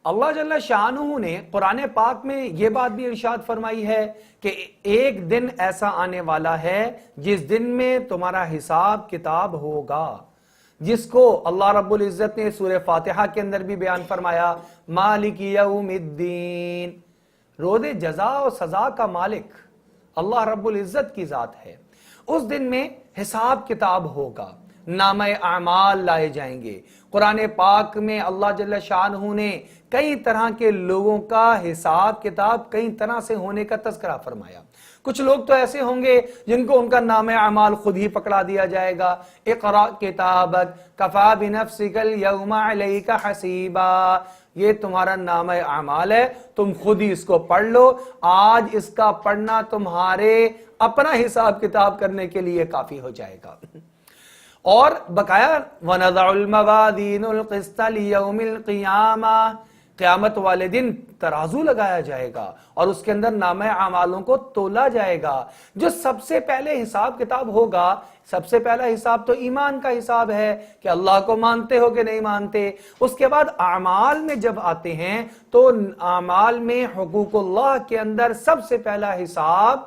اللہ جل شانہ نے قرآن پاک میں یہ بات بھی ارشاد فرمائی ہے کہ ایک دن ایسا آنے والا ہے جس دن میں تمہارا حساب کتاب ہوگا، جس کو اللہ رب العزت نے سورہ فاتحہ کے اندر بھی بیان فرمایا، مالک یوم الدین، روز جزا و سزا کا مالک اللہ رب العزت کی ذات ہے۔ اس دن میں حساب کتاب ہوگا، نامہ اعمال لائے جائیں گے۔ قرآن پاک میں اللہ جل شانہ نے کئی طرح کے لوگوں کا حساب کتاب کئی طرح سے ہونے کا تذکرہ فرمایا۔ کچھ لوگ تو ایسے ہوں گے جن کو ان کا نامہ اعمال خود ہی پکڑا دیا جائے گا، اقرأ کتابک کفی بنفسک اليوم علیک حسیبا، یہ تمہارا نامہ اعمال ہے، تم خود ہی اس کو پڑھ لو، آج اس کا پڑھنا تمہارے اپنا حساب کتاب کرنے کے لیے کافی ہو جائے گا۔ اور بقایا وَنَضَعُ الْمَوَازِينَ الْقِسْطَ لِيَوْمِ الْقِيَامَةِ، قیامت والے دن ترازو لگایا جائے گا اور اس کے اندر نامہ اعمالوں کو تولا جائے گا۔ جو سب سے پہلے حساب کتاب ہوگا، سب سے پہلا حساب تو ایمان کا حساب ہے کہ اللہ کو مانتے ہو کہ نہیں مانتے۔ اس کے بعد اعمال میں جب آتے ہیں تو اعمال میں حقوق اللہ کے اندر سب سے پہلا حساب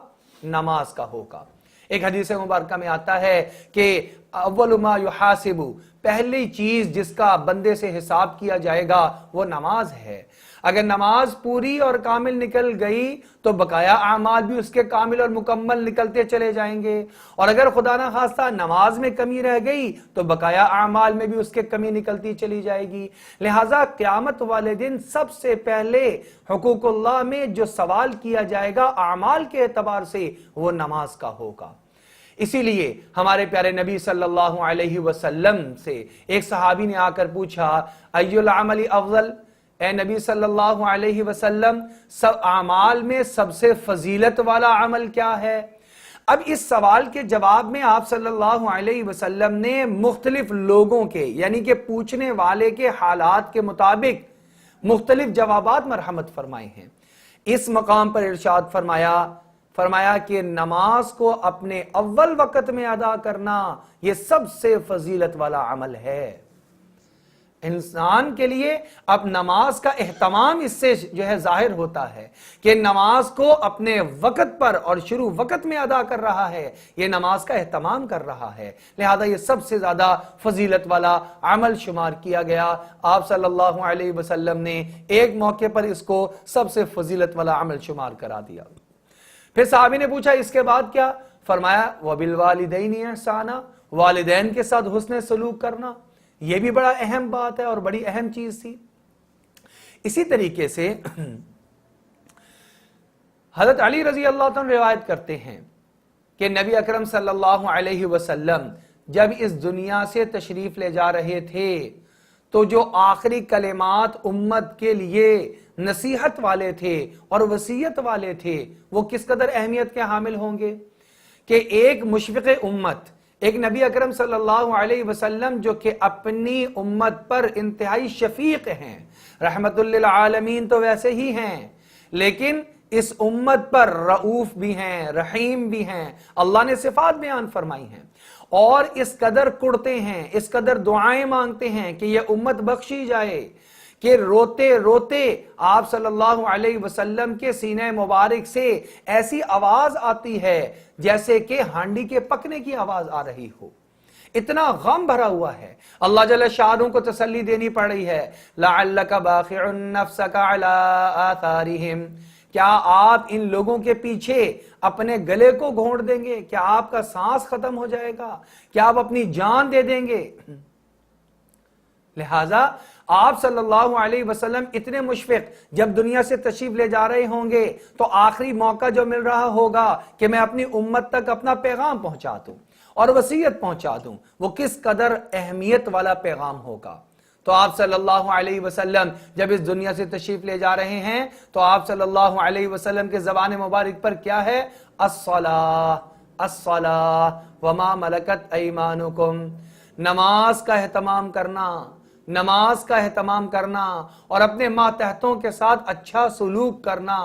نماز کا ہوگا۔ ایک حدیث مبارکہ میں آتا ہے کہ اول ما یحاسب، پہلی چیز جس کا بندے سے حساب کیا جائے گا وہ نماز ہے۔ اگر نماز پوری اور کامل نکل گئی تو بقایا اعمال بھی اس کے کامل اور مکمل نکلتے چلے جائیں گے، اور اگر خدا نہ خواستہ نماز میں کمی رہ گئی تو بقایا اعمال میں بھی اس کے کمی نکلتی چلی جائے گی۔ لہٰذا قیامت والے دن سب سے پہلے حقوق اللہ میں جو سوال کیا جائے گا اعمال کے اعتبار سے وہ نماز کا ہوگا۔ اسی لیے ہمارے پیارے نبی صلی اللہ علیہ وسلم سے ایک صحابی نے آ کر پوچھا، ای العمل افضل، اے نبی صلی اللہ علیہ وسلم، اعمال میں سب سے فضیلت والا عمل کیا ہے؟ اب اس سوال کے جواب میں آپ صلی اللہ علیہ وسلم نے مختلف لوگوں کے یعنی کہ پوچھنے والے کے حالات کے مطابق مختلف جوابات مرحمت فرمائے ہیں۔ اس مقام پر ارشاد فرمایا کہ نماز کو اپنے اول وقت میں ادا کرنا یہ سب سے فضیلت والا عمل ہے۔ انسان کے لیے اب نماز کا اہتمام اس سے جو ہے ظاہر ہوتا ہے کہ نماز کو اپنے وقت پر اور شروع وقت میں ادا کر رہا ہے، یہ نماز کا اہتمام کر رہا ہے، لہذا یہ سب سے زیادہ فضیلت والا عمل شمار کیا گیا۔ آپ صلی اللہ علیہ وسلم نے ایک موقع پر اس کو سب سے فضیلت والا عمل شمار کرا دیا۔ پھر صحابی نے پوچھا اس کے بعد کیا؟ فرمایا وَبِالْوَالِدَيْنِ احسانا، والدین کے ساتھ حسن سلوک کرنا، یہ بھی بڑا اہم بات ہے اور بڑی اہم چیز تھی۔ اسی طریقے سے حضرت علی رضی اللہ عنہ روایت کرتے ہیں کہ نبی اکرم صلی اللہ علیہ وسلم جب اس دنیا سے تشریف لے جا رہے تھے تو جو آخری کلمات امت کے لیے نصیحت والے تھے اور وصیت والے تھے وہ کس قدر اہمیت کے حامل ہوں گے کہ ایک مشفق امت، ایک نبی اکرم صلی اللہ علیہ وسلم جو کہ اپنی امت پر انتہائی شفیق ہیں، رحمت للعالمین تو ویسے ہی ہیں، لیکن اس امت پر رؤوف بھی ہیں، رحیم بھی ہیں، اللہ نے صفات بیان فرمائی ہیں، اور اس قدر کڑتے ہیں، اس قدر دعائیں مانگتے ہیں کہ یہ امت بخشی جائے کہ روتے روتے آپ صلی اللہ علیہ وسلم کے سینہ مبارک سے ایسی آواز آتی ہے جیسے کہ ہانڈی کے پکنے کی آواز آ رہی ہو، اتنا غم بھرا ہوا ہے۔ اللہ جل شانہ کو تسلی دینی پڑ رہی ہے، لعلک باخع نفسک علی آثارہم، کیا آپ ان لوگوں کے پیچھے اپنے گلے کو گھونٹ دیں گے؟ کیا آپ کا سانس ختم ہو جائے گا؟ کیا آپ اپنی جان دے دیں گے؟ لہٰذا آپ صلی اللہ علیہ وسلم اتنے مشفق جب دنیا سے تشریف لے جا رہے ہوں گے تو آخری موقع جو مل رہا ہوگا کہ میں اپنی امت تک اپنا پیغام پہنچا دوں اور وصیت پہنچا دوں، وہ کس قدر اہمیت والا پیغام ہوگا۔ تو آپ صلی اللہ علیہ وسلم جب اس دنیا سے تشریف لے جا رہے ہیں تو آپ صلی اللہ علیہ وسلم کے زبان مبارک پر کیا ہے؟ الصلاۃ الصلاۃ وما ملکت ایمانکم، نماز کا اہتمام کرنا، نماز کا اہتمام کرنا اور اپنے ماتحتوں کے ساتھ اچھا سلوک کرنا،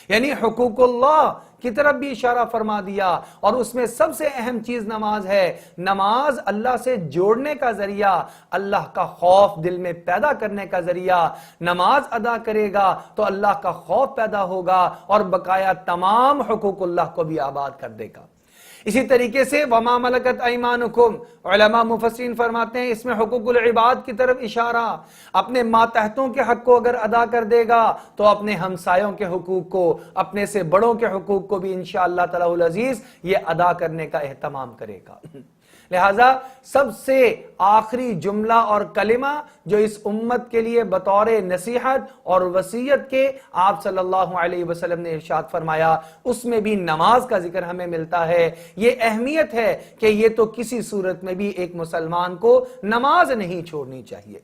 یعنی حقوق اللہ کی طرف بھی اشارہ فرما دیا، اور اس میں سب سے اہم چیز نماز ہے۔ نماز اللہ سے جوڑنے کا ذریعہ، اللہ کا خوف دل میں پیدا کرنے کا ذریعہ۔ نماز ادا کرے گا تو اللہ کا خوف پیدا ہوگا اور بقایا تمام حقوق اللہ کو بھی آباد کر دے گا۔ اسی طریقے سے وما ملکت ایمانکم، علماء مفسرین فرماتے ہیں اس میں حقوق العباد کی طرف اشارہ۔ اپنے ماتحتوں کے حق کو اگر ادا کر دے گا تو اپنے ہمسایوں کے حقوق کو، اپنے سے بڑوں کے حقوق کو بھی انشاءاللہ تعالی العزیز یہ ادا کرنے کا اہتمام کرے گا۔ لہذا سب سے آخری جملہ اور کلمہ جو اس امت کے لیے بطور نصیحت اور وصیت کے آپ صلی اللہ علیہ وسلم نے ارشاد فرمایا، اس میں بھی نماز کا ذکر ہمیں ملتا ہے۔ یہ اہمیت ہے کہ یہ تو کسی صورت میں بھی ایک مسلمان کو نماز نہیں چھوڑنی چاہیے۔